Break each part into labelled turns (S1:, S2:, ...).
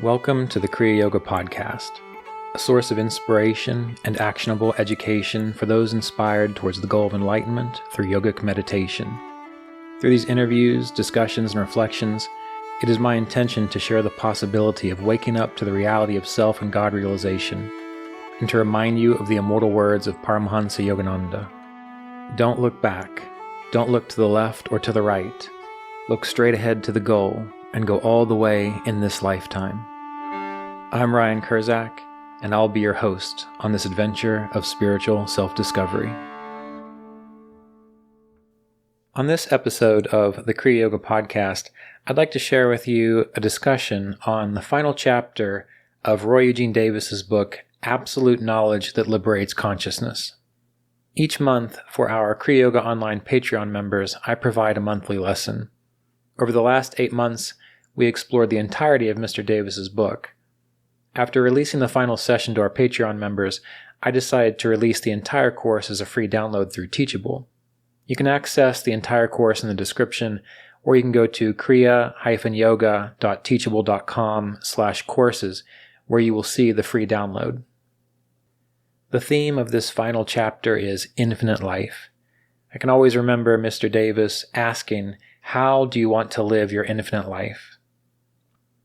S1: Welcome to the Kriya Yoga Podcast, a source of inspiration and actionable education for those inspired towards the goal of enlightenment through yogic meditation. Through these interviews, discussions, and reflections, it is my intention to share the possibility of waking up to the reality of self and God realization, and to remind you of the immortal words of Paramahansa Yogananda. Don't look back. Don't look to the left or to the right. Look straight ahead to the goal and go all the way in this lifetime. I'm Ryan Kurczak, and I'll be your host on this adventure of spiritual self-discovery. On this episode of the Kriya Yoga Podcast, I'd like to share with you a discussion on the final chapter of Roy Eugene Davis's book, Absolute Knowledge That Liberates Consciousness. Each month, for our Kriya Yoga Online Patreon members, I provide a monthly lesson. Over the last 8 months, we explored the entirety of Mr. Davis's book. After releasing the final session to our Patreon members, I decided to release the entire course as a free download through Teachable. You can access the entire course in the description, or you can go to kriya-yoga.teachable.com/courses, where you will see the free download. The theme of this final chapter is infinite life. I can always remember Mr. Davis asking, "How do you want to live your infinite life?"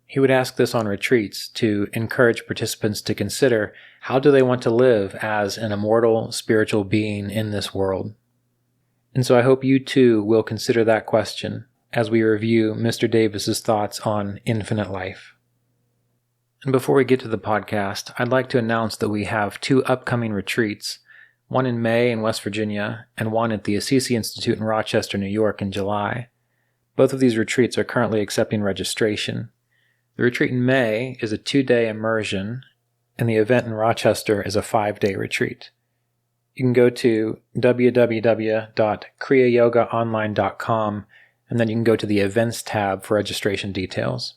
S1: He would ask this on retreats to encourage participants to consider how do they want to live as an immortal spiritual being in this world. And so I hope you too will consider that question as we review Mr. Davis's thoughts on infinite life. And before we get to the podcast, I'd like to announce that we have 2 upcoming retreats, one in May in West Virginia and one at the Assisi Institute in Rochester, New York in July. Both of these retreats are currently accepting registration. The retreat in May is a 2-day immersion, and the event in Rochester is a 5-day retreat. You can go to www.kriyayogaonline.com, and then you can go to the Events tab for registration details.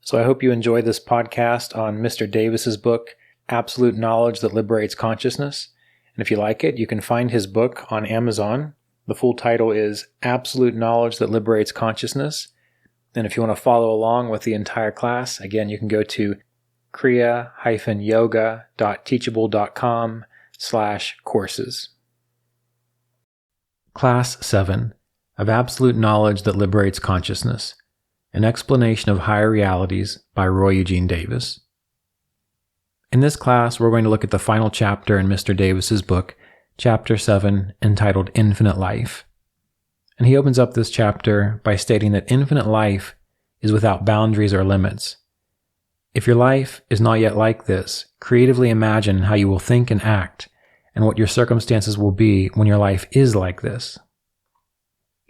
S1: So I hope you enjoy this podcast on Mr. Davis's book, Absolute Knowledge That Liberates Consciousness. And if you like it, you can find his book on Amazon. The full title is Absolute Knowledge That Liberates Consciousness. And if you want to follow along with the entire class, again, you can go to kriya-yoga.teachable.com/courses. Class 7 of Absolute Knowledge That Liberates Consciousness, an explanation of higher realities by Roy Eugene Davis. In this class, we're going to look at the final chapter in Mr. Davis's book, Chapter 7, entitled Infinite Life. And he opens up this chapter by stating that infinite life is without boundaries or limits. If your life is not yet like this, creatively imagine how you will think and act, and what your circumstances will be when your life is like this.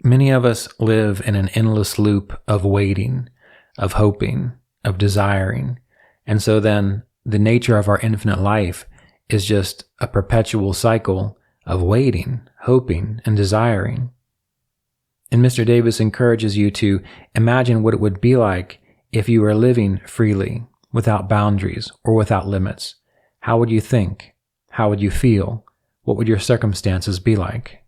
S1: Many of us live in an endless loop of waiting, of hoping, of desiring, and so then the nature of our infinite life is just a perpetual cycle of waiting, hoping, and desiring. And Mr. Davis encourages you to imagine what it would be like if you were living freely, without boundaries or without limits. How would you think? How would you feel? What would your circumstances be like?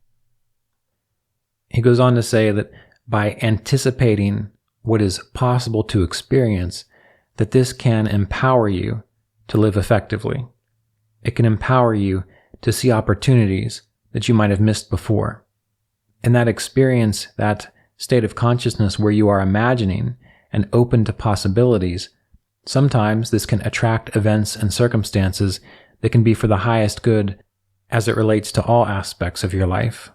S1: He goes on to say that by anticipating what is possible to experience, that this can empower you to live effectively. It can empower you to see opportunities that you might have missed before. In that experience, that state of consciousness where you are imagining and open to possibilities, sometimes this can attract events and circumstances that can be for the highest good as it relates to all aspects of your life.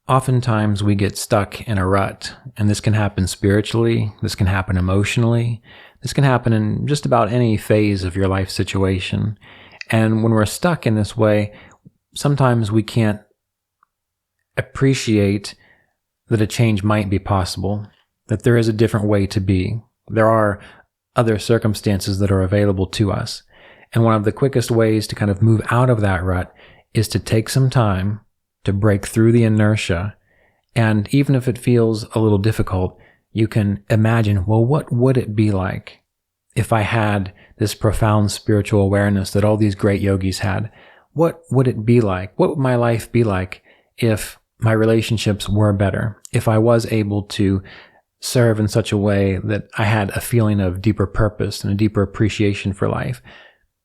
S1: Oftentimes we get stuck in a rut, and this can happen spiritually, this can happen emotionally, this can happen in just about any phase of your life situation. And when we're stuck in this way, sometimes we can't appreciate that a change might be possible, that there is a different way to be. There are other circumstances that are available to us. And one of the quickest ways to kind of move out of that rut is to take some time to break through the inertia. And even if it feels a little difficult, you can imagine, well, what would it be like if I had this profound spiritual awareness that all these great yogis had? What would it be like? What would my life be like if my relationships were better, if I was able to serve in such a way that I had a feeling of deeper purpose and a deeper appreciation for life.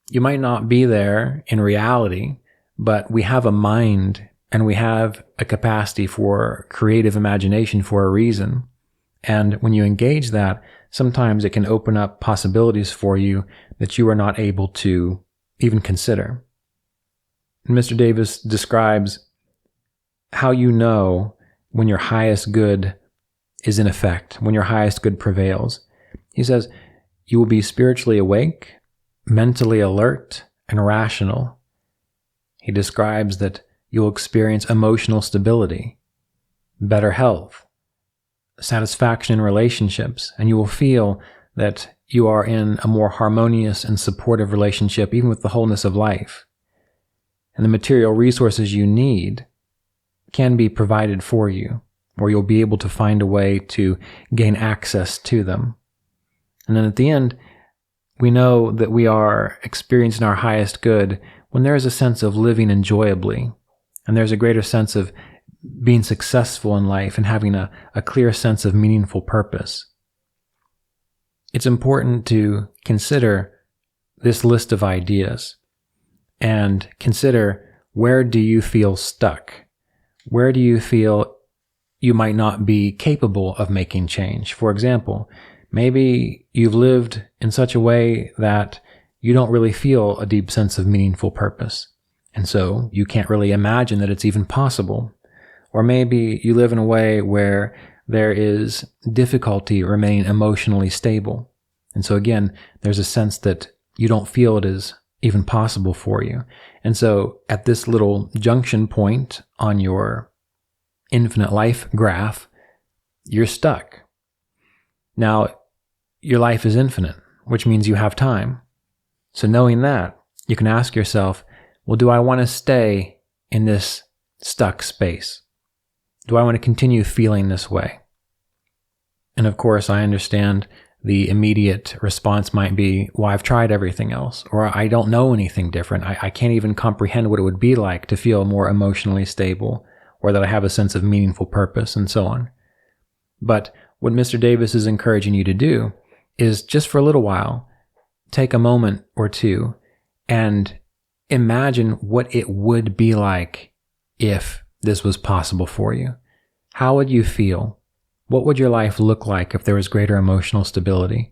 S1: You might not be there in reality, but we have a mind and we have a capacity for creative imagination for a reason. And when you engage that, sometimes it can open up possibilities for you that you are not able to even consider. And Mr. Davis describes how you know when your highest good is in effect, when your highest good prevails. He says, you will be spiritually awake, mentally alert, and rational. He describes that you will experience emotional stability, better health, satisfaction in relationships, and you will feel that you are in a more harmonious and supportive relationship, even with the wholeness of life. And the material resources you need can be provided for you, or you'll be able to find a way to gain access to them. And then at the end, we know that we are experiencing our highest good when there is a sense of living enjoyably, and there's a greater sense of being successful in life and having a clear sense of meaningful purpose. It's important to consider this list of ideas and consider, where do you feel stuck? Where do you feel you might not be capable of making change? For example, maybe you've lived in such a way that you don't really feel a deep sense of meaningful purpose, and so you can't really imagine that it's even possible. Or maybe you live in a way where there is difficulty remaining emotionally stable, and so again, there's a sense that you don't feel it is even possible for you. And so at this little junction point on your infinite life graph, you're stuck. Now, your life is infinite, which means you have time. So knowing that, you can ask yourself, well, do I want to stay in this stuck space? Do I want to continue feeling this way? And of course, I understand the immediate response might be, well, I've tried everything else, or I don't know anything different. I can't even comprehend what it would be like to feel more emotionally stable, or that I have a sense of meaningful purpose, and so on. But what Mr. Davis is encouraging you to do is, just for a little while, take a moment or two and imagine what it would be like if this was possible for you. How would you feel? What would your life look like if there was greater emotional stability?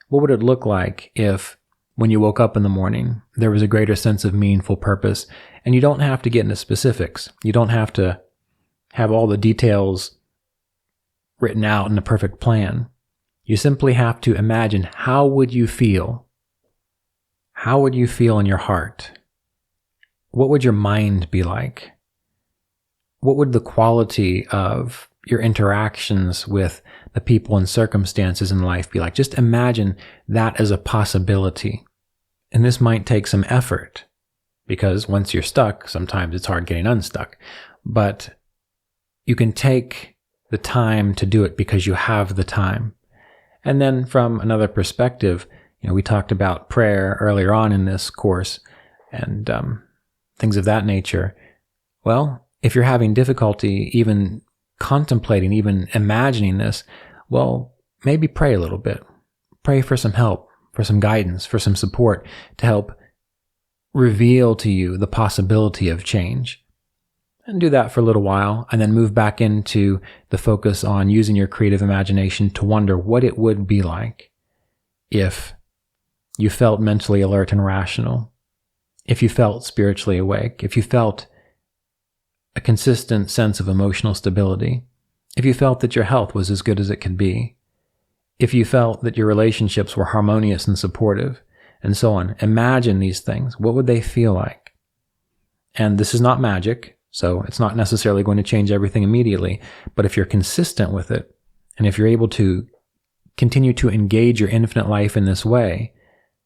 S1: What would it look like if, when you woke up in the morning, there was a greater sense of meaningful purpose? And you don't have to get into specifics. You don't have to have all the details written out in a perfect plan. You simply have to imagine, how would you feel? How would you feel in your heart? What would your mind be like? What would the quality of your interactions with the people and circumstances in life be like? Just imagine that as a possibility. And this might take some effort, because once you're stuck, sometimes it's hard getting unstuck. But you can take the time to do it because you have the time. And then from another perspective, we talked about prayer earlier on in this course and things of that nature. Well, if you're having difficulty even contemplating, even imagining this, well, maybe pray a little bit. Pray for some help, for some guidance, for some support to help reveal to you the possibility of change. And do that for a little while, and then move back into the focus on using your creative imagination to wonder what it would be like if you felt mentally alert and rational, if you felt spiritually awake, if you felt a consistent sense of emotional stability, if you felt that your health was as good as it could be, if you felt that your relationships were harmonious and supportive, and so on. Imagine these things. What would they feel like? And this is not magic, so it's not necessarily going to change everything immediately, but if you're consistent with it, and if you're able to continue to engage your infinite life in this way,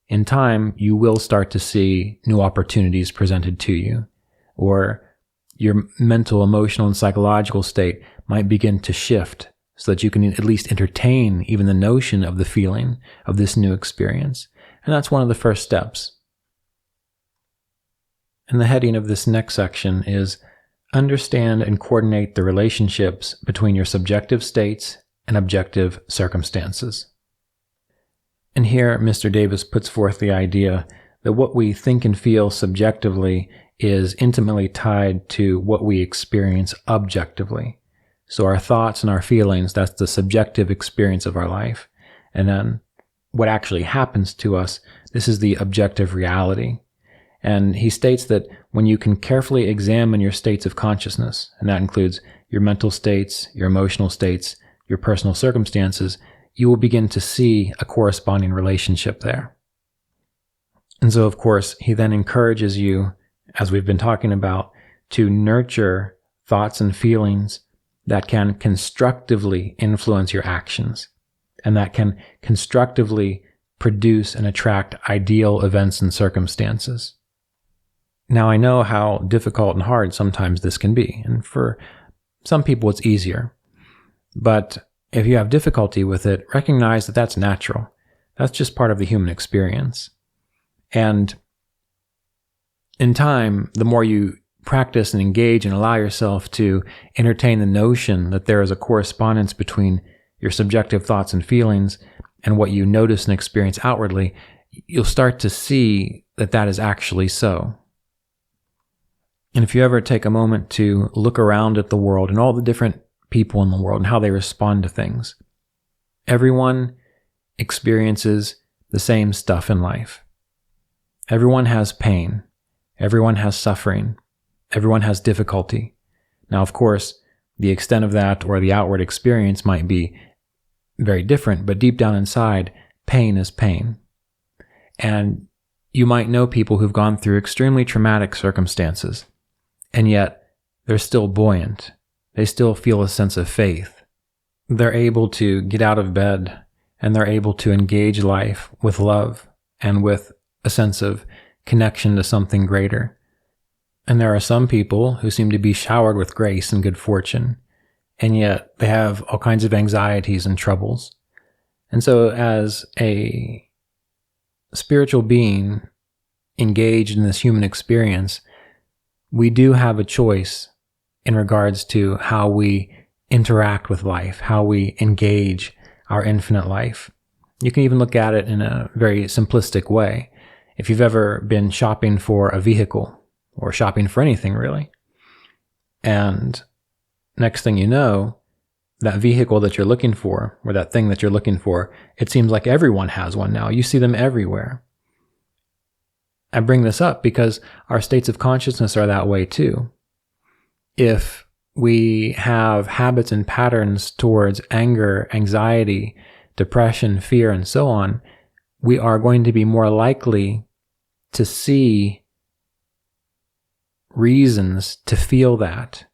S1: in time, you will start to see new opportunities presented to you, or your mental, emotional, and psychological state might begin to shift so that you can at least entertain even the notion of the feeling of this new experience. And that's one of the first steps. And the heading of this next section is understand and coordinate the relationships between your subjective states and objective circumstances. And here, Mr. Davis puts forth the idea that what we think and feel subjectively is intimately tied to what we experience objectively. So our thoughts and our feelings, that's the subjective experience of our life. And then what actually happens to us, this is the objective reality. And he states that when you can carefully examine your states of consciousness, and that includes your mental states, your emotional states, your personal circumstances, you will begin to see a corresponding relationship there. And so, of course, he then encourages you, as we've been talking about, to nurture thoughts and feelings that can constructively influence your actions, and that can constructively produce and attract ideal events and circumstances. Now, I know how difficult and hard sometimes this can be, and for some people it's easier. But if you have difficulty with it, recognize that that's natural. That's just part of the human experience. And in time, the more you practice and engage and allow yourself to entertain the notion that there is a correspondence between your subjective thoughts and feelings and what you notice and experience outwardly, you'll start to see that that is actually so. And if you ever take a moment to look around at the world and all the different people in the world and how they respond to things, everyone experiences the same stuff in life. Everyone has pain. Everyone has suffering. Everyone has difficulty. Now, of course, the extent of that or the outward experience might be very different, but deep down inside, pain is pain. And you might know people who've gone through extremely traumatic circumstances, and yet they're still buoyant. They still feel a sense of faith. They're able to get out of bed, and they're able to engage life with love and with a sense of connection to something greater. And there are some people who seem to be showered with grace and good fortune, and yet they have all kinds of anxieties and troubles. And so as a spiritual being engaged in this human experience, we do have a choice in regards to how we interact with life, how we engage our infinite life. You can even look at it in a very simplistic way. If you've ever been shopping for a vehicle, or shopping for anything really, and next thing you know, that vehicle that you're looking for, or that thing that you're looking for, it seems like everyone has one now. You see them everywhere. I bring this up because our states of consciousness are that way too. If we have habits and patterns towards anger, anxiety, depression, fear, and so on, we are going to be more likely to see reasons to feel that.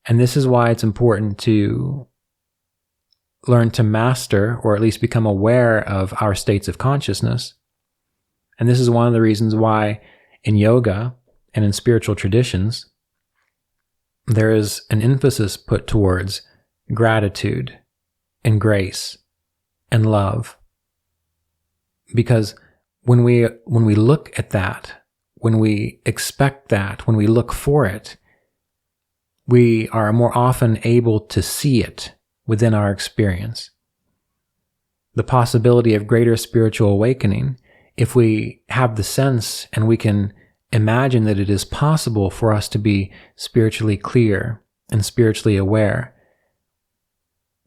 S1: And this is why it's important to learn to master, or at least become aware of, our states of consciousness. And this is one of the reasons why in yoga and in spiritual traditions, there is an emphasis put towards gratitude and grace and love. Because when we look at that, when we expect that, when we look for it, we are more often able to see it within our experience. The possibility of greater spiritual awakening, if we have the sense and we can imagine that it is possible for us to be spiritually clear and spiritually aware,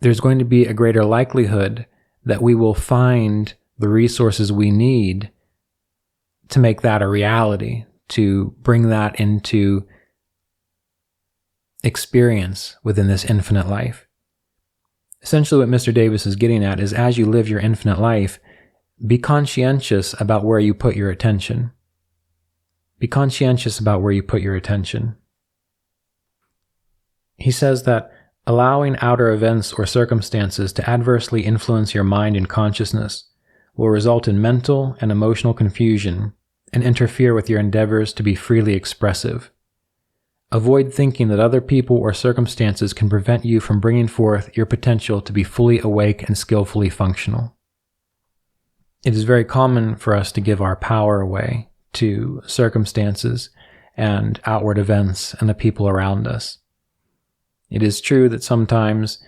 S1: there's going to be a greater likelihood that we will find the resources we need to make that a reality, to bring that into experience within this infinite life. Essentially what Mr. Davis is getting at is, as you live your infinite life, be conscientious about where you put your attention. Be conscientious about where you put your attention. He says that allowing outer events or circumstances to adversely influence your mind and consciousness will result in mental and emotional confusion and interfere with your endeavors to be freely expressive. Avoid thinking that other people or circumstances can prevent you from bringing forth your potential to be fully awake and skillfully functional. It is very common for us to give our power away to circumstances and outward events and the people around us. It is true that sometimes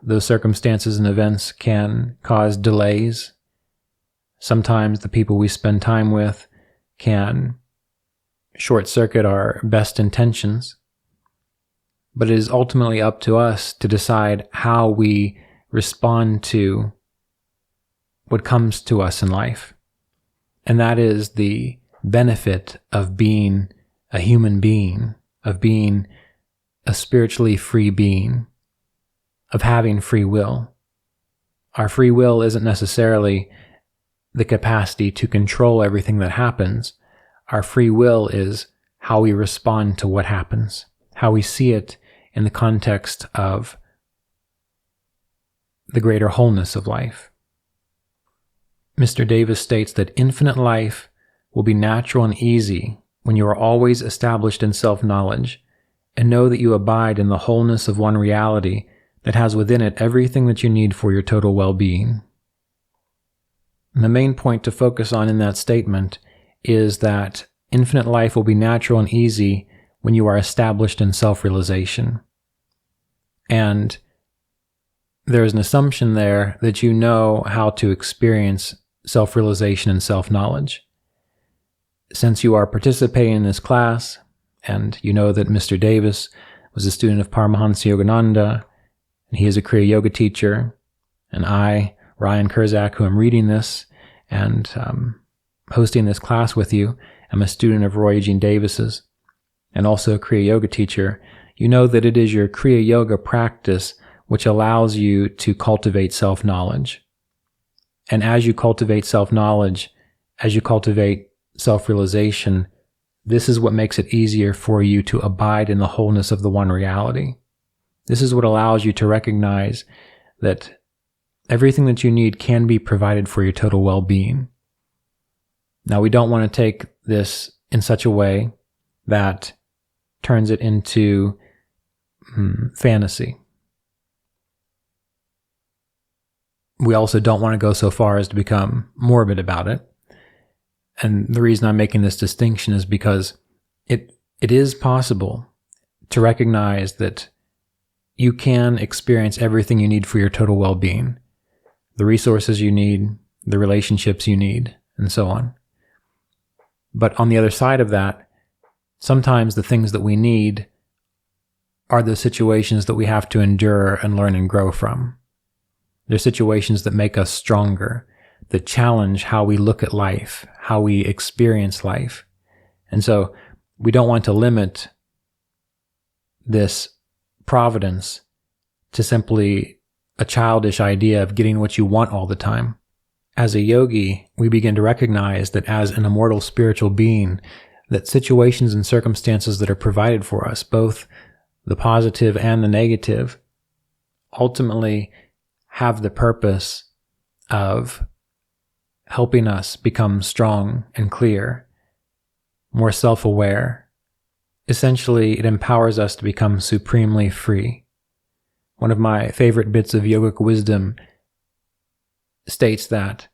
S1: those circumstances and events can cause delays. Sometimes the people we spend time with can short-circuit our best intentions. But it is ultimately up to us to decide how we respond to what comes to us in life. And that is the benefit of being a human being, of being a spiritually free being, of having free will. Our free will isn't necessarily the capacity to control everything that happens. Our free will is how we respond to what happens, how we see it in the context of the greater wholeness of life. Mr. Davis states that infinite life will be natural and easy when you are always established in self-knowledge and know that you abide in the wholeness of one reality that has within it everything that you need for your total well-being. And the main point to focus on in that statement is that infinite life will be natural and easy when you are established in self-realization. And there is an assumption there that you know how to experience self-realization and self-knowledge. Since you are participating in this class, and you know that Mr. Davis was a student of Paramahansa Yogananda, and he is a Kriya Yoga teacher, and I, Ryan Kurczak, who am reading this and hosting this class with you, am a student of Roy Eugene Davis's, and also a Kriya Yoga teacher. You know that it is your Kriya Yoga practice which allows you to cultivate self-knowledge. And as you cultivate self-knowledge, as you cultivate self-realization, this is what makes it easier for you to abide in the wholeness of the one reality. This is what allows you to recognize that everything that you need can be provided for your total well-being. Now, we don't want to take this in such a way that turns it into fantasy. We also don't want to go so far as to become morbid about it. And the reason I'm making this distinction is because it is possible to recognize that you can experience everything you need for your total well-being, the resources you need, the relationships you need, and so on. But on the other side of that, sometimes the things that we need are the situations that we have to endure and learn and grow from. They're situations that make us stronger, that challenge how we look at life, how we experience life. And so we don't want to limit this providence to simply a childish idea of getting what you want all the time. As a yogi, we begin to recognize that as an immortal spiritual being, that situations and circumstances that are provided for us, both the positive and the negative, ultimately have the purpose of helping us become strong and clear, more self-aware. Essentially, it empowers us to become supremely free. One of my favorite bits of yogic wisdom states that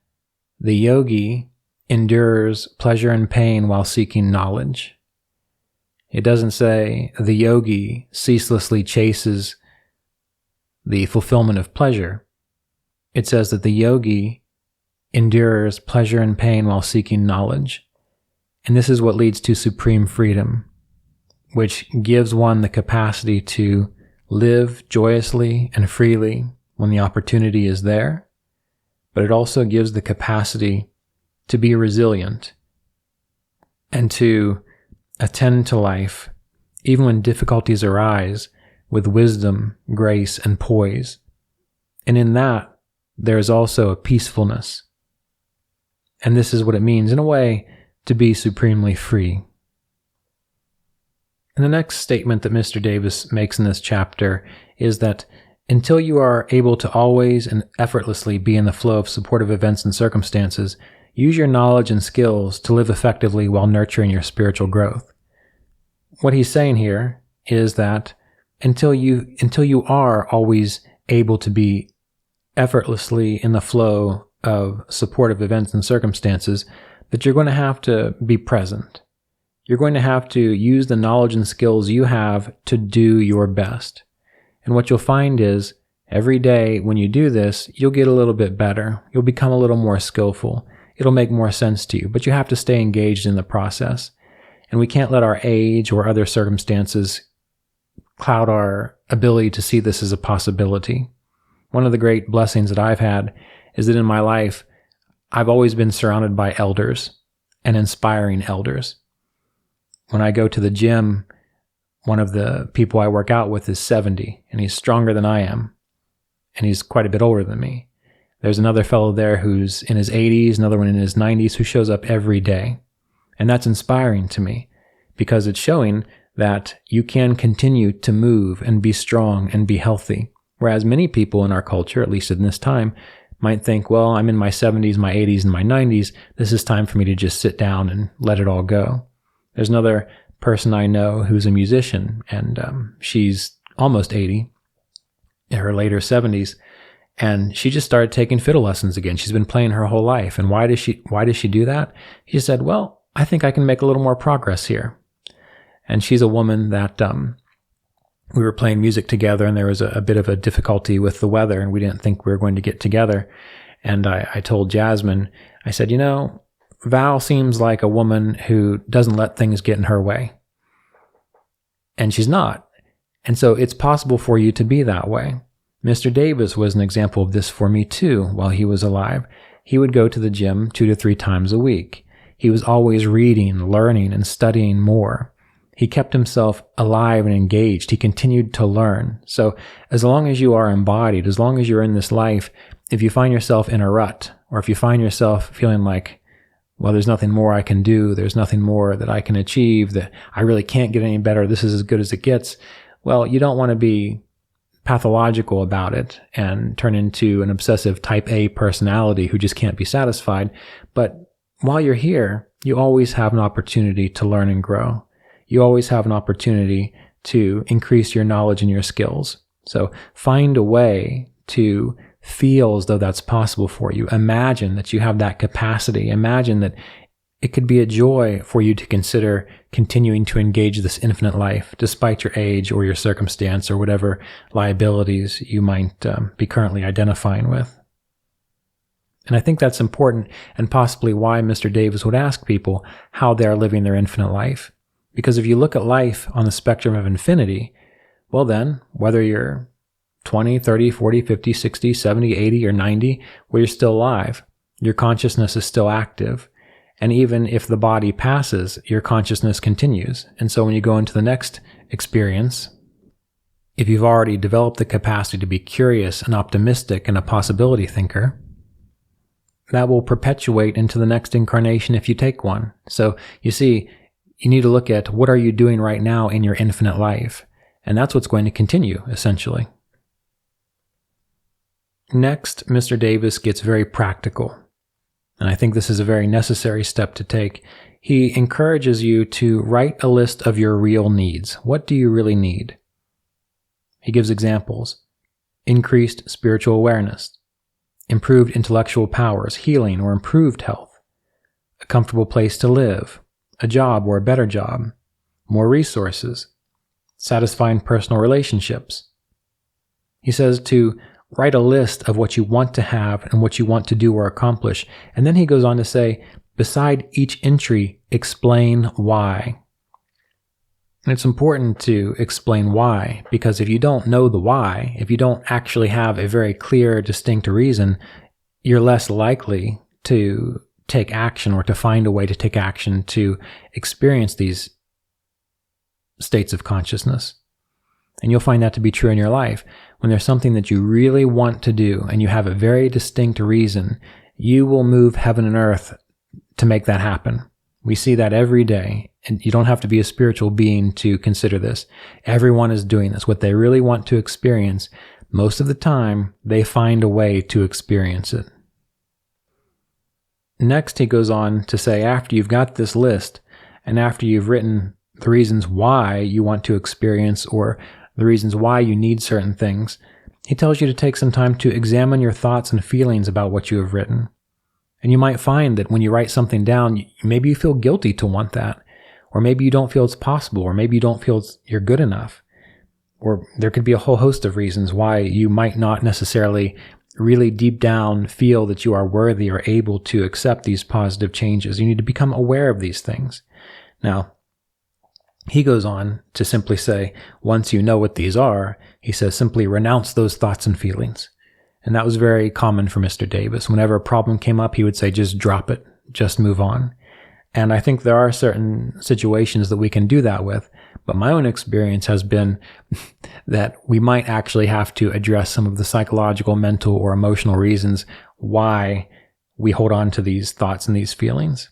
S1: the yogi endures pleasure and pain while seeking knowledge. It doesn't say the yogi ceaselessly chases the fulfillment of pleasure. It says that the yogi endures pleasure and pain while seeking knowledge. And this is what leads to supreme freedom, which gives one the capacity to live joyously and freely when the opportunity is there, but it also gives the capacity to be resilient and to attend to life, even when difficulties arise, with wisdom, grace, and poise. And in that, there is also a peacefulness. And this is what it means, in a way, to be supremely free. And the next statement that Mr. Davis makes in this chapter is that until you are able to always and effortlessly be in the flow of supportive events and circumstances, use your knowledge and skills to live effectively while nurturing your spiritual growth. What he's saying here is that until you are always able to be effortlessly in the flow of supportive events and circumstances, that you're going to have to be present. You're going to have to use the knowledge and skills you have to do your best. And what you'll find is, Every day when you do this, you'll get a little bit better. You'll become a little more skillful. It'll make more sense to you, but you have to stay engaged in the process. And we can't let our age or other circumstances cloud our ability to see this as a possibility. One of the great blessings that I've had is that in my life, I've always been surrounded by elders and inspiring elders. When I go to the gym, one of the people I work out with is 70, and he's stronger than I am, and he's quite a bit older than me. There's another fellow there who's in his 80s, another one in his 90s, who shows up every day. And that's inspiring to me because it's showing that you can continue to move and be strong and be healthy. Whereas many people in our culture, at least in this time, might think, well, I'm in my 70s, my 80s, and my 90s. This is time for me to just sit down and let it all go. There's another person I know who's a musician, and she's almost 80, in her later 70s, and she just started taking fiddle lessons again. She's been playing her whole life. And why does she do that? She said, well, I think I can make a little more progress here. And she's a woman that we were playing music together, and there was a bit of a difficulty with the weather, and we didn't think we were going to get together. And I told Jasmine, I said, Val seems like a woman who doesn't let things get in her way. And she's not. And so it's possible for you to be that way. Mr. Davis was an example of this for me too while he was alive. He would go to the gym 2 to 3 times a week. He was always reading, learning, and studying more. He kept himself alive and engaged. He continued to learn. So as long as you are embodied, as long as you're in this life, if you find yourself in a rut, or if you find yourself feeling like, well, there's nothing more I can do, there's nothing more that I can achieve, that I really can't get any better, this is as good as it gets, well, you don't want to be pathological about it and turn into an obsessive type A personality who just can't be satisfied. But while you're here, you always have an opportunity to learn and grow. You always have an opportunity to increase your knowledge and your skills. So find a way to feel as though that's possible for you. Imagine that you have that capacity. Imagine that it could be a joy for you to consider continuing to engage this infinite life despite your age or your circumstance or whatever liabilities you might be currently identifying with. And I think that's important, and possibly why Mr. Davis would ask people how they are living their infinite life. Because if you look at life on the spectrum of infinity, well then, whether you're 20, 30, 40, 50, 60, 70, 80, or 90, well, you're still alive. Your consciousness is still active. And even if the body passes, your consciousness continues. And so when you go into the next experience, if you've already developed the capacity to be curious and optimistic and a possibility thinker, that will perpetuate into the next incarnation if you take one. So you see, you need to look at what are you doing right now in your infinite life. And that's what's going to continue, essentially. Next, Mr. Davis gets very practical. And I think this is a very necessary step to take. He encourages you to write a list of your real needs. What do you really need? He gives examples. Increased spiritual awareness, improved intellectual powers, healing or improved health, a comfortable place to live, a job or a better job, more resources, satisfying personal relationships. He says to write a list of what you want to have and what you want to do or accomplish. And then he goes on to say, beside each entry, explain why. And it's important to explain why, because if you don't know the why, if you don't actually have a very clear, distinct reason, you're less likely to take action or to find a way to take action to experience these states of consciousness. And you'll find that to be true in your life. When there's something that you really want to do and you have a very distinct reason, you will move heaven and earth to make that happen. We see that every day, and you don't have to be a spiritual being to consider this. Everyone is doing this. What they really want to experience, most of the time, they find a way to experience it. Next, he goes on to say, after you've got this list, and after you've written the reasons why you want to experience or the reasons why you need certain things, he tells you to take some time to examine your thoughts and feelings about what you have written. And you might find that when you write something down, maybe you feel guilty to want that, or maybe you don't feel it's possible, or maybe you don't feel you're good enough. or there could be a whole host of reasons why you might not necessarily really deep down feel that you are worthy or able to accept these positive changes. You need to become aware of these things. Now, he goes on to simply say, once you know what these are, he says, simply renounce those thoughts and feelings. And that was very common for Mr. Davis. Whenever a problem came up, he would say, just drop it, just move on. And I think there are certain situations that we can do that with. But my own experience has been that we might actually have to address some of the psychological, mental, or emotional reasons why we hold on to these thoughts and these feelings.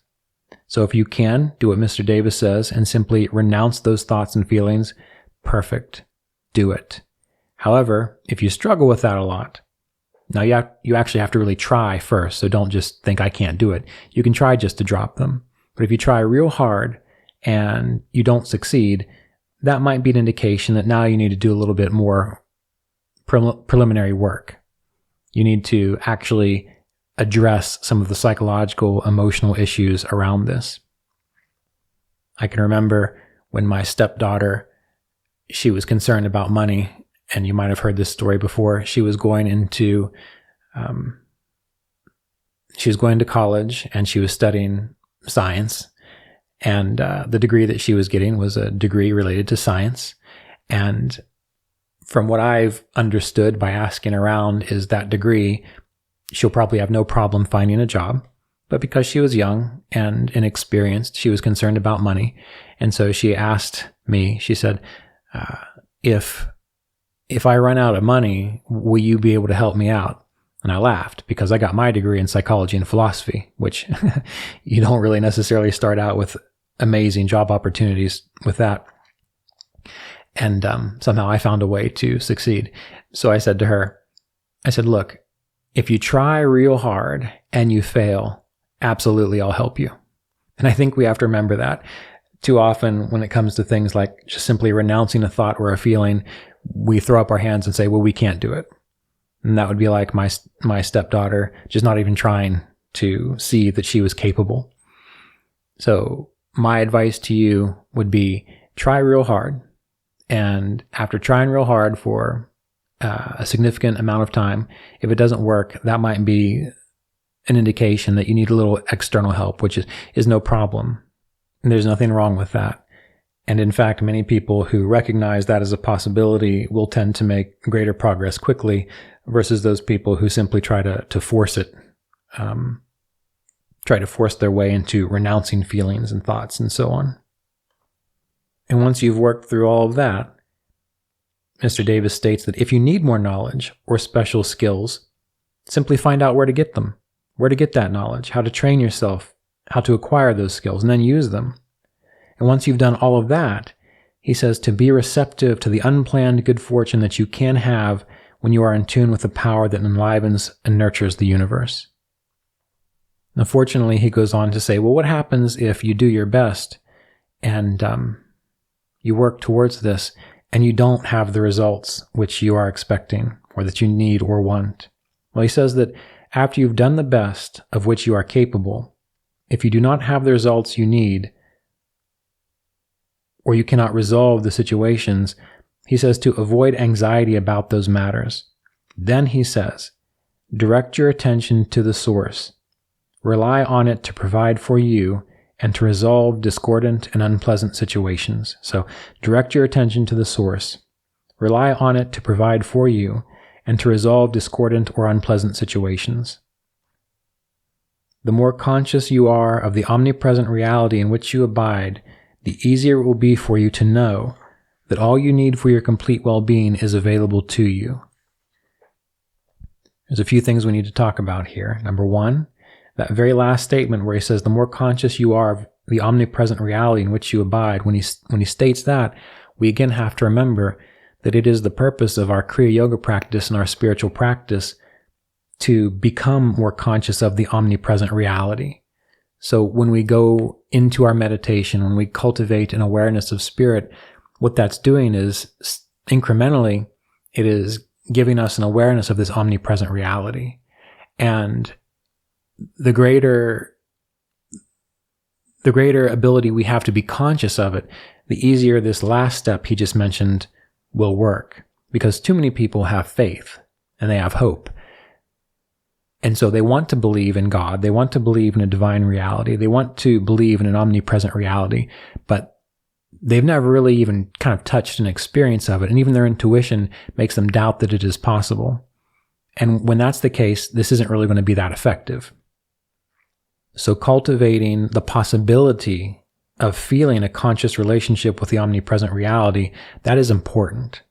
S1: So if you can, do what Mr. Davis says and simply renounce those thoughts and feelings, perfect. Do it. However, if you struggle with that a lot, now you actually have to really try first. So don't just think I can't do it. You can try just to drop them. But if you try real hard and you don't succeed, that might be an indication that now you need to do a little bit more preliminary work. You need to actually address some of the psychological, emotional issues around this. I can remember when my stepdaughter, she was concerned about money, and you might have heard this story before. She was going to college, and she was studying science. And the degree that she was getting was a degree related to science. And from what I've understood by asking around is that degree, she'll probably have no problem finding a job. But because she was young and inexperienced, she was concerned about money. And so she asked me, she said, if I run out of money, will you be able to help me out? And I laughed because I got my degree in psychology and philosophy, which you don't really necessarily start out with amazing job opportunities with that. And somehow I found a way to succeed. So I said to her, look, if you try real hard and you fail, absolutely I'll help you. And I think we have to remember that. Too often when it comes to things like just simply renouncing a thought or a feeling, we throw up our hands and say, well, we can't do it. And that would be like my stepdaughter just not even trying to see that she was capable. So my advice to you would be try real hard. And after trying real hard for a significant amount of time, if it doesn't work, that might be an indication that you need a little external help, which is no problem. And there's nothing wrong with that. And in fact, many people who recognize that as a possibility will tend to make greater progress quickly versus those people who simply try to force it, try to force their way into renouncing feelings and thoughts and so on. And once you've worked through all of that, Mr. Davis states that if you need more knowledge or special skills, simply find out where to get them, where to get that knowledge, how to train yourself, how to acquire those skills, and then use them. And once you've done all of that, he says to be receptive to the unplanned good fortune that you can have when you are in tune with the power that enlivens and nurtures the universe. Unfortunately, he goes on to say, well, what happens if you do your best and you work towards this and you don't have the results which you are expecting or that you need or want? Well, he says that after you've done the best of which you are capable, if you do not have the results you need, or you cannot resolve the situations, he says to avoid anxiety about those matters. Then he says, direct your attention to the source. Rely on it to provide for you and to resolve discordant and unpleasant situations. So direct your attention to the source. Rely on it to provide for you and to resolve discordant or unpleasant situations. The more conscious you are of the omnipresent reality in which you abide, the easier it will be for you to know that all you need for your complete well-being is available to you. There's a few things we need to talk about here. Number one, that very last statement where he says, the more conscious you are of the omnipresent reality in which you abide, when he states that, we again have to remember that it is the purpose of our Kriya Yoga practice and our spiritual practice to become more conscious of the omnipresent reality. So when we go into our meditation, when we cultivate an awareness of spirit, what that's doing is incrementally, it is giving us an awareness of this omnipresent reality. And the greater ability we have to be conscious of it, the easier this last step he just mentioned will work, because too many people have faith and they have hope. And so they want to believe in God. They want to believe in a divine reality. They want to believe in an omnipresent reality, but they've never really even kind of touched an experience of it. And even their intuition makes them doubt that it is possible. And when that's the case, this isn't really going to be that effective. So cultivating the possibility of feeling a conscious relationship with the omnipresent reality, that is important.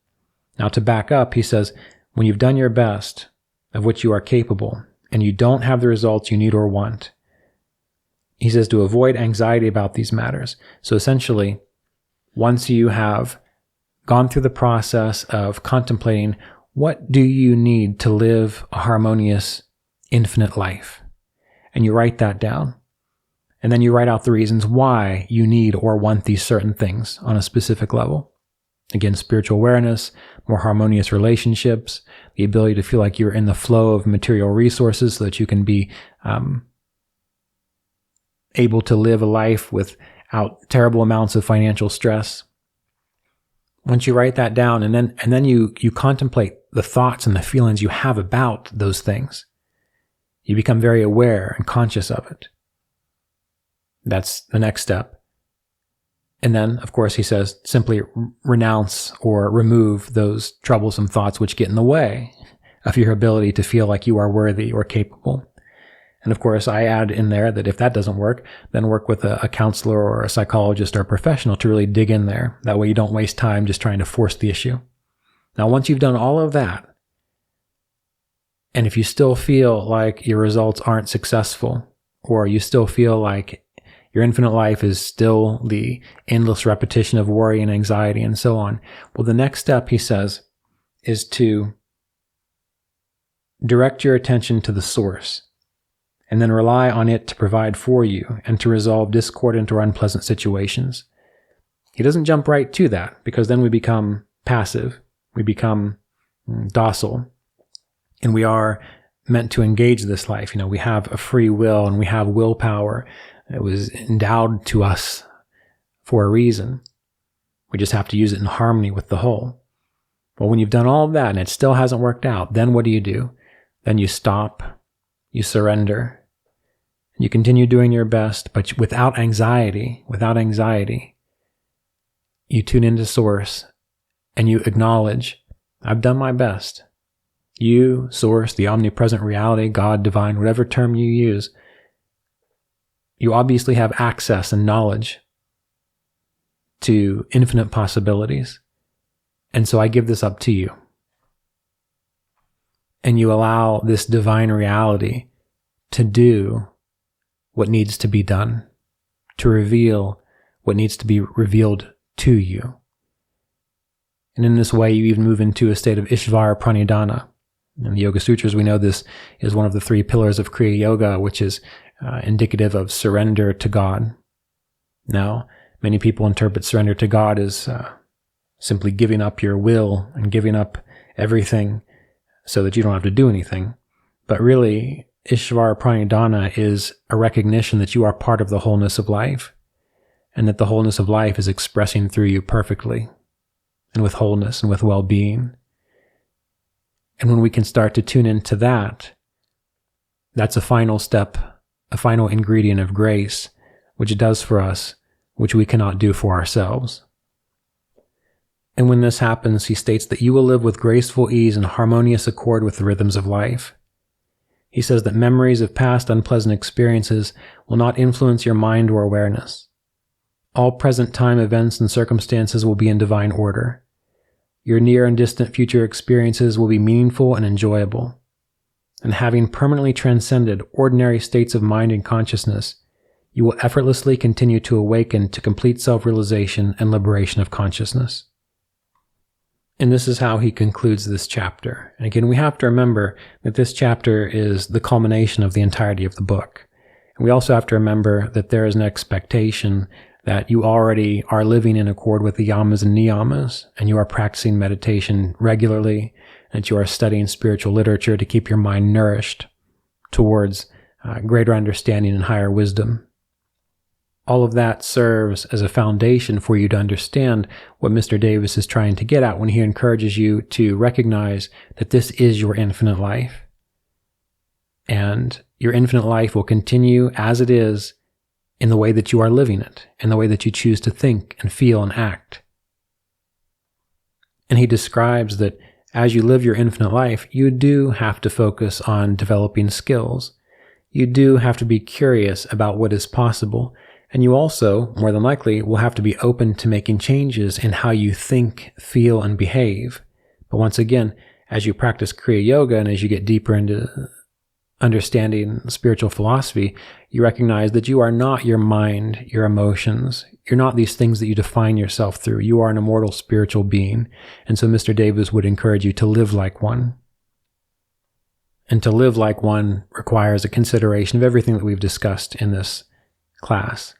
S1: Now, to back up, he says, when you've done your best of which you are capable, and you don't have the results you need or want, he says to avoid anxiety about these matters. So essentially, once you have gone through the process of contemplating, what do you need to live a harmonious, infinite life? And you write that down. And then you write out the reasons why you need or want these certain things on a specific level. Again, spiritual awareness, more harmonious relationships, the ability to feel like you're in the flow of material resources so that you can be able to live a life without terrible amounts of financial stress. Once you write that down and then you contemplate the thoughts and the feelings you have about those things, you become very aware and conscious of it. That's the next step. And then, of course, he says, simply renounce or remove those troublesome thoughts which get in the way of your ability to feel like you are worthy or capable. And of course, I add in there that if that doesn't work, then work with a counselor or a psychologist or a professional to really dig in there. That way you don't waste time just trying to force the issue. Now, once you've done all of that, and if you still feel like your results aren't successful, or you still feel like your infinite life is still the endless repetition of worry and anxiety and so on, well, the next step, he says, is to direct your attention to the source and then rely on it to provide for you and to resolve discordant or unpleasant situations. He doesn't jump right to that, because then we become passive, we become docile, and we are meant to engage this life. We have a free will and we have willpower. It was endowed to us for a reason. We just have to use it in harmony with the whole. But when you've done all of that and it still hasn't worked out, then what do? Then you stop, you surrender, and you continue doing your best, but without anxiety, you tune into Source and you acknowledge, I've done my best. You, Source, the omnipresent reality, God, divine, whatever term you use, you obviously have access and knowledge to infinite possibilities. And so I give this up to you. And you allow this divine reality to do what needs to be done, to reveal what needs to be revealed to you. And in this way, you even move into a state of Ishvara Pranidhana. In the Yoga Sutras, we know this is one of the 3 pillars of Kriya Yoga, which is indicative of surrender to God. Now, many people interpret surrender to God as simply giving up your will and giving up everything so that you don't have to do anything. But really, Ishvara Pranidhana is a recognition that you are part of the wholeness of life, and that the wholeness of life is expressing through you perfectly, and with wholeness and with well-being. And when we can start to tune into that, that's a final step, a final ingredient of grace, which it does for us, which we cannot do for ourselves. And when this happens, he states that you will live with graceful ease and harmonious accord with the rhythms of life. He says that memories of past unpleasant experiences will not influence your mind or awareness. All present time events and circumstances will be in divine order. Your near and distant future experiences will be meaningful and enjoyable. And having permanently transcended ordinary states of mind and consciousness, you will effortlessly continue to awaken to complete self-realization and liberation of consciousness. And this is how he concludes this chapter. And again, we have to remember that this chapter is the culmination of the entirety of the book. And we also have to remember that there is an expectation that you already are living in accord with the yamas and niyamas, and you are practicing meditation regularly, and that you are studying spiritual literature to keep your mind nourished towards greater understanding and higher wisdom. all of that serves as a foundation for you to understand what Mr. Davis is trying to get at when he encourages you to recognize that this is your infinite life. And your infinite life will continue as it is in the way that you are living it, in the way that you choose to think and feel and act. And he describes that as you live your infinite life, you do have to focus on developing skills. You do have to be curious about what is possible. And you also, more than likely, will have to be open to making changes in how you think, feel, and behave. But once again, as you practice Kriya Yoga and as you get deeper into understanding spiritual philosophy, you recognize that you are not your mind, your emotions. You're not these things that you define yourself through. You are an immortal spiritual being. And so Mr. Davis would encourage you to live like one. And to live like one requires a consideration of everything that we've discussed in this class.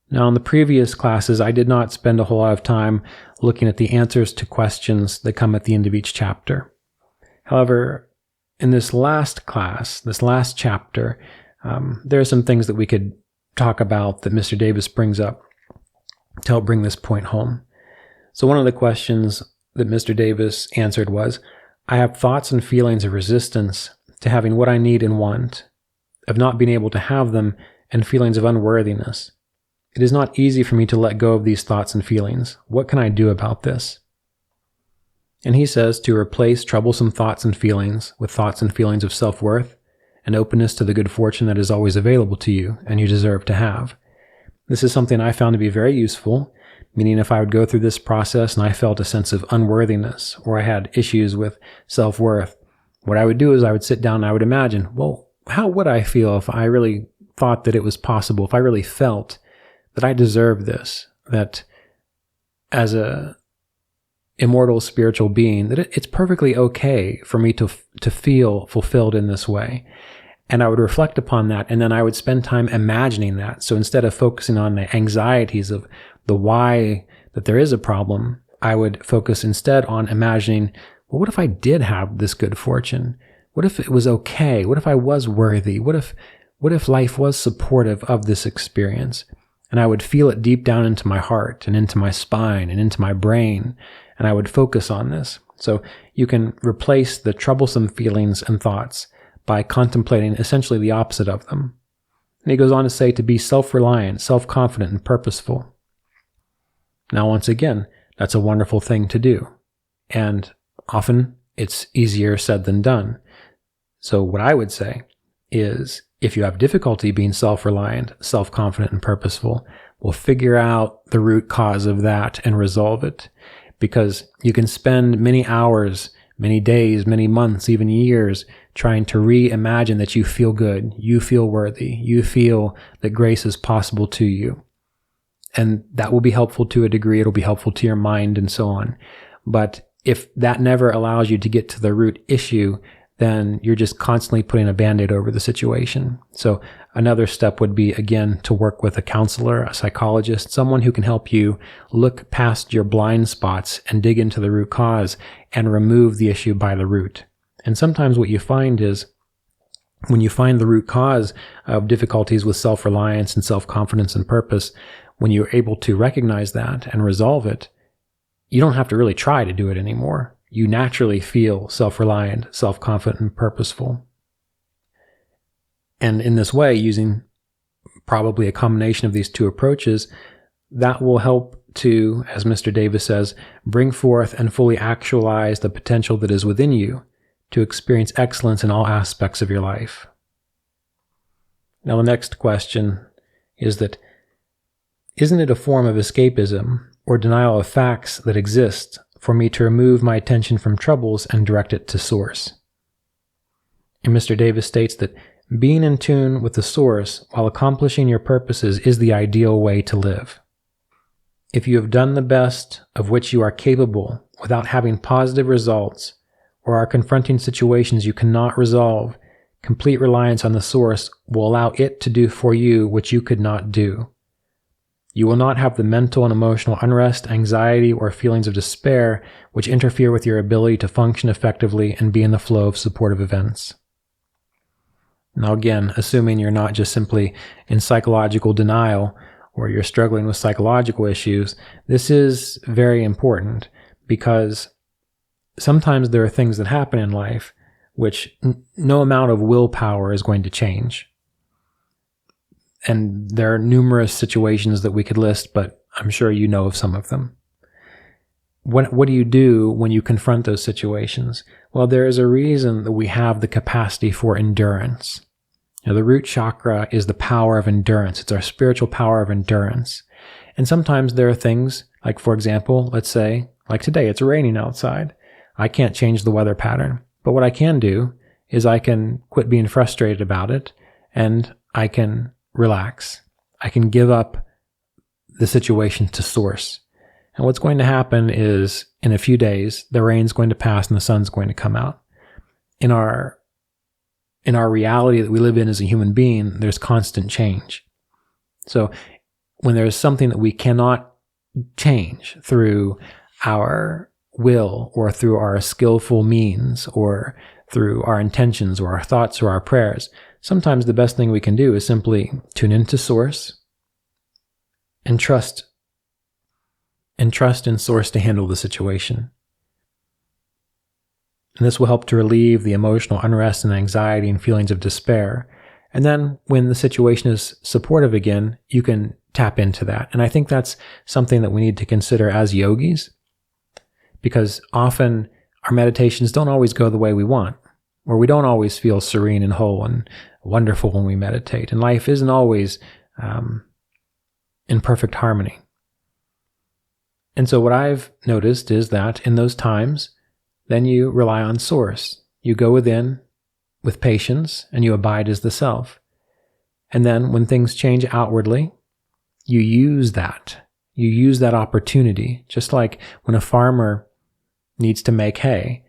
S1: Now, in the previous classes, I did not spend a whole lot of time looking at the answers to questions that come at the end of each chapter. However, in this last class, this last chapter, there are some things that we could talk about that Mr. Davis brings up to help bring this point home. So one of the questions that Mr. Davis answered was, I have thoughts and feelings of resistance to having what I need and want, of not being able to have them, and feelings of unworthiness. It is not easy for me to let go of these thoughts and feelings. What can I do about this? And he says to replace troublesome thoughts and feelings with thoughts and feelings of self-worth and openness to the good fortune that is always available to you and you deserve to have. This is something I found to be very useful, meaning if I would go through this process and I felt a sense of unworthiness or I had issues with self-worth, what I would do is I would sit down and I would imagine, well, how would I feel if I really thought that it was possible, if I really felt that I deserved this, that as a immortal spiritual being, that it's perfectly okay for me to feel fulfilled in this way. And I would reflect upon that, and then I would spend time imagining that. So instead of focusing on the anxieties of the why that there is a problem, I would focus instead on imagining, well, what if I did have this good fortune? What if it was okay? What if I was worthy? What if life was supportive of this experience? And I would feel it deep down into my heart and into my spine and into my brain, and I would focus on this. So you can replace the troublesome feelings and thoughts by contemplating essentially the opposite of them. And he goes on to say to be self-reliant, self-confident, and purposeful. Now, once again, that's a wonderful thing to do. And often it's easier said than done. So what I would say is, if you have difficulty being self-reliant, self-confident, and purposeful, we'll figure out the root cause of that and resolve it. Because you can spend many hours, many days, many months, even years trying to reimagine that you feel good, you feel worthy, you feel that grace is possible to you. And that will be helpful to a degree. It'll be helpful to your mind and so on. But if that never allows you to get to the root issue, then you're just constantly putting a Band-Aid over the situation. So another step would be, again, to work with a counselor, a psychologist, someone who can help you look past your blind spots and dig into the root cause and remove the issue by the root. And sometimes what you find is, when you find the root cause of difficulties with self-reliance and self-confidence and purpose, when you're able to recognize that and resolve it, you don't have to really try to do it anymore. You naturally feel self-reliant, self-confident, and purposeful. And in this way, using probably a combination of these two approaches, that will help to, as Mr. Davis says, bring forth and fully actualize the potential that is within you to experience excellence in all aspects of your life. Now, the next question is that, isn't it a form of escapism or denial of facts that exist for me to remove my attention from troubles and direct it to source? And Mr. Davis states that being in tune with the source while accomplishing your purposes is the ideal way to live. If you have done the best of which you are capable without having positive results, or are confronting situations you cannot resolve, complete reliance on the source will allow it to do for you what you could not do. You will not have the mental and emotional unrest, anxiety, or feelings of despair which interfere with your ability to function effectively and be in the flow of supportive events. Now again, assuming you're not just simply in psychological denial or you're struggling with psychological issues, this is very important because sometimes there are things that happen in life which no amount of willpower is going to change. And there are numerous situations that we could list, but I'm sure you know of some of them. What do you do when you confront those situations? Well, there is a reason that we have the capacity for endurance. The root chakra is the power of endurance. It's our spiritual power of endurance. And sometimes there are things, like for example, let's say, like today, it's raining outside. I can't change the weather pattern. But what I can do is I can quit being frustrated about it and I can relax. I can give up the situation to source. And what's going to happen is in a few days, the rain's going to pass and the sun's going to come out. In our reality that we live in as a human being, there's constant change. So when there's something that we cannot change through our will or through our skillful means or through our intentions or our thoughts or our prayers, sometimes the best thing we can do is simply tune into source and trust in source to handle the situation. And this will help to relieve the emotional unrest and anxiety and feelings of despair. And then when the situation is supportive again, you can tap into that. And I think that's something that we need to consider as yogis, because often our meditations don't always go the way we want, or we don't always feel serene and whole and wonderful when we meditate. And life isn't always in perfect harmony. And so what I've noticed is that in those times, then you rely on source. You go within with patience and you abide as the self. And then when things change outwardly, you use that. You use that opportunity. Just like when a farmer needs to make hay,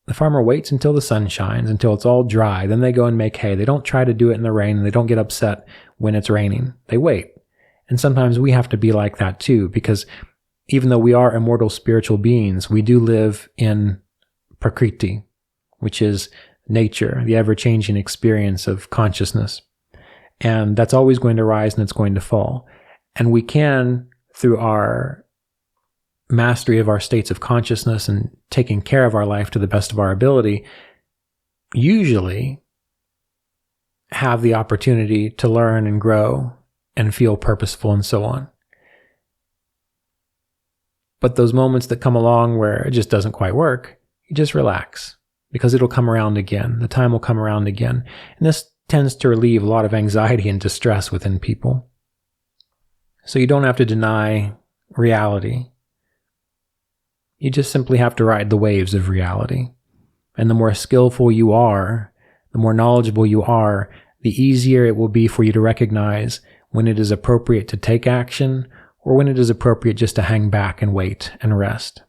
S1: the farmer waits until the sun shines, until it's all dry. Then they go and make hay. They don't try to do it in the rain, and they don't get upset when it's raining. They wait. And sometimes we have to be like that too, because even though we are immortal spiritual beings, we do live in Prakriti, which is nature, the ever-changing experience of consciousness. And that's always going to rise and it's going to fall. And we can, through our mastery of our states of consciousness and taking care of our life to the best of our ability, usually have the opportunity to learn and grow and feel purposeful and so on. But those moments that come along where it just doesn't quite work, you just relax, because it'll come around again. The time will come around again. And this tends to relieve a lot of anxiety and distress within people. So you don't have to deny reality. You just simply have to ride the waves of reality. And the more skillful you are, the more knowledgeable you are, the easier it will be for you to recognize when it is appropriate to take action or when it is appropriate just to hang back and wait and rest.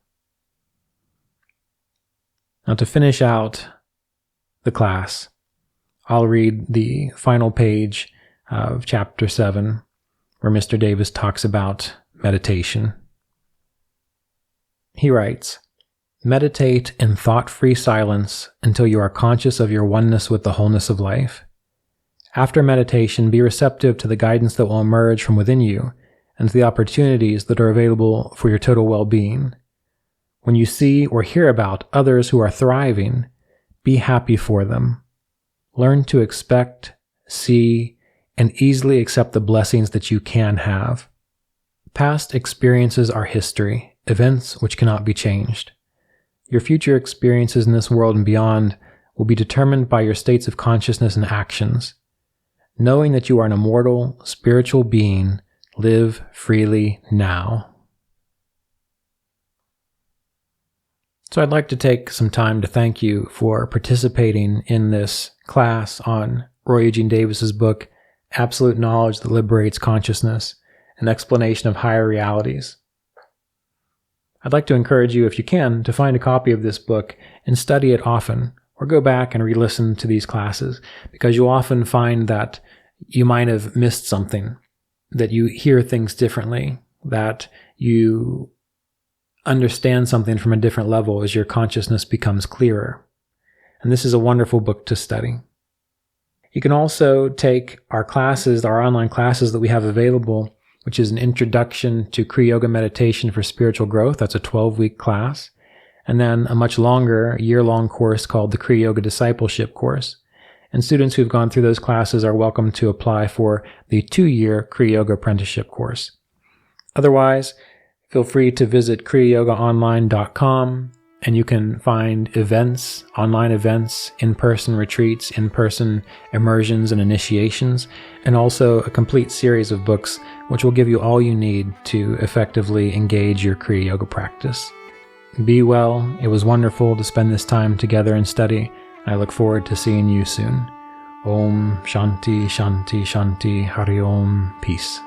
S1: Now, to finish out the class, I'll read the final page of Chapter 7, where Mr. Davis talks about meditation. He writes, "Meditate in thought-free silence until you are conscious of your oneness with the wholeness of life. After meditation, be receptive to the guidance that will emerge from within you and to the opportunities that are available for your total well-being. When you see or hear about others who are thriving, be happy for them. Learn to expect, see, and easily accept the blessings that you can have. Past experiences are history, events which cannot be changed. Your future experiences in this world and beyond will be determined by your states of consciousness and actions. Knowing that you are an immortal, spiritual being, live freely now." So I'd like to take some time to thank you for participating in this class on Roy Eugene Davis's book, Absolute Knowledge That Liberates Consciousness, an explanation of higher realities. I'd like to encourage you, if you can, to find a copy of this book and study it often, or go back and re-listen to these classes, because you'll often find that you might have missed something, that you hear things differently, that you understand something from a different level as your consciousness becomes clearer. And this is a wonderful book to study. You can also take our classes, our online classes that we have available, which is an introduction to Kriya Yoga meditation for spiritual growth. That's a 12-week class. And then a much longer, year-long course called the Kriya Yoga Discipleship Course. And students who've gone through those classes are welcome to apply for the 2-year Kriya Yoga Apprenticeship Course. Otherwise, feel free to visit kriyayogaonline.com, and you can find events, online events, in-person retreats, in-person immersions and initiations, and also a complete series of books which will give you all you need to effectively engage your Kriya Yoga practice. Be well. It was wonderful to spend this time together and study. I look forward to seeing you soon. Om Shanti Shanti Shanti Hari Om. Peace.